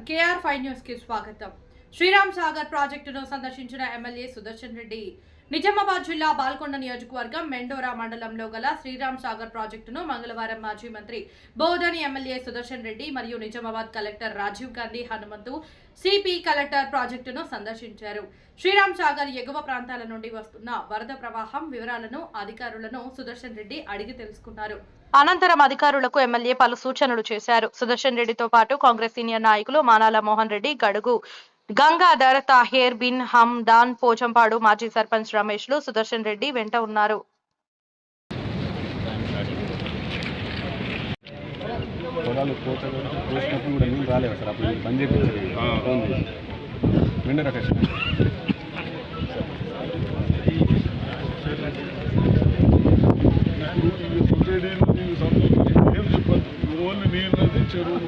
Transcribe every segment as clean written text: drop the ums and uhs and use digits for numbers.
KR5 news కి స్వాగతం. శ్రీరామ్ సాగర్ ప్రాజెక్టును సందర్శించిన ఎమ్మెల్యే సుదర్శన్ రెడ్డి నిజామాబాద్ జిల్లా బాల్కొండ నియోజకవర్గం మెండోరా మండలంలో గల శ్రీరామ్ సాగర్ ప్రాజెక్టును మంగళవారం మాజీ మంత్రి బోధని ఎమ్మెల్యే సుదర్శన్ రెడ్డి మరియు Nizamabad collector Rajiv Gandhi Hanumanthu CP collector ప్రాజెక్టును సందర్శించారు. శ్రీరామ్ సాగర్ ఎగువ ప్రాంతాల నుండి వస్తున్న వరద ప్రవాహం వివరాలను అధికారులను సుదర్శన్ రెడ్డి అడిగి తెలుసుకున్నారు. అనంతరం అధికారులకు ఎమ్మెల్యే పలు సూచనలు చేశారు. సుదర్శన్ రెడ్డితో పాటు కాంగ్రెస్ సీనియర్ నాయకులు మానాల మోహన్ రెడ్డి, గడుగు గంగాధర్, తాహేర్ బిన్ హమ్దాన్, పోచంపాడు మాజీ సర్పంచ్ రమేష్లు సుదర్శన్ రెడ్డి వెంట ఉన్నారు. ఓన్లీ నీళ్ళది చెరువులు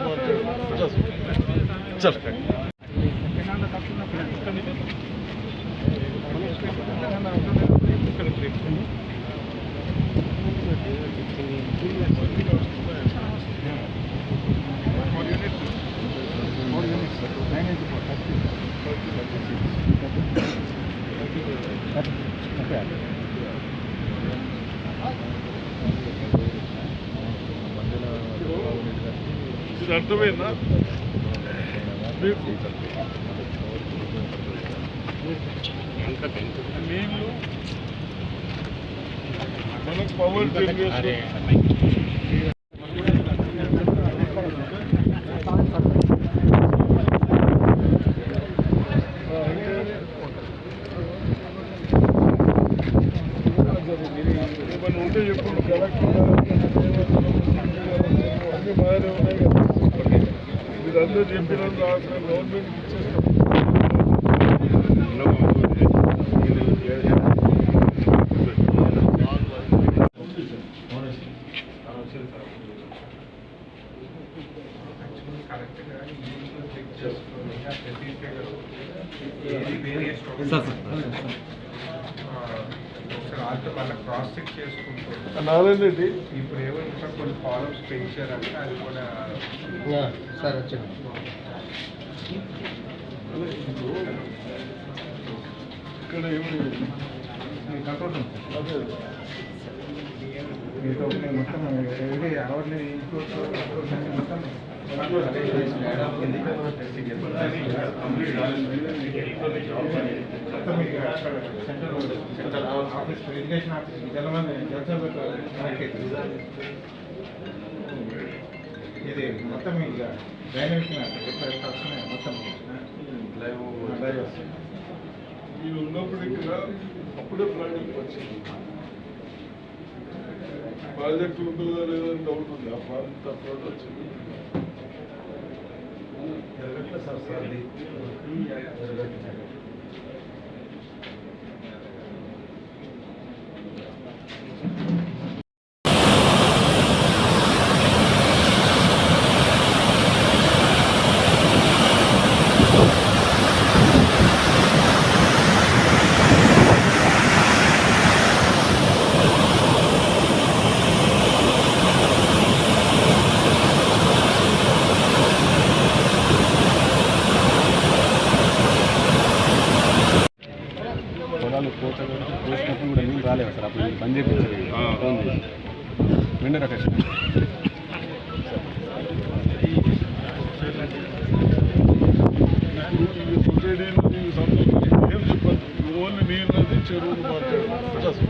ఇది అర్థమైందా నీళ్ళు మనకు పవర్ ఏమన్నా ఉంటే చెప్పండి. కలెక్టర్ అన్ని బాగానే ఉన్నాయి కదా, మీరందరూ చెప్పినందుకు గవర్నమెంట్ ఇచ్చేస్తాం. క్రాస్ చెక్ చేసుకుంటూ నారాయణరెడ్డి ఇప్పుడు ఏమైనా కొన్ని ఫాలోస్ పెంచారంటే అది కూడా సార్ వచ్చింది. ఇక్కడ ఏమి కంట్రోల్ అదే మొత్తం అవర్లీ మొత్తం సెంట్రల్ ఆఫీస్ ఇరిగేషన్ ఆఫీస్ ఇది మొత్తం ఇక డైనమిక్ వస్తున్నాయి. మొత్తం లైవ్ వస్తుంది. మీరు ఉన్నప్పుడు ఇక్కడ అప్పుడే ప్రాజెక్ట్ వచ్చింది. ప్రాజెక్ట్ ఉంటుందా లేదా అని డౌట్ ఉంది. ఆ ప్రాజెక్ట్ అప్పుడు వచ్చింది. పొలాలు కోసినప్పుడు కూడా నీళ్ళు రాలేవు సార్. అప్పుడు బంద్ చేయించారు. ఫోన్ చేసి వెండ రకేష్ ఓన్లీ నీళ్ళది చెరువులు మాట్లాడారు.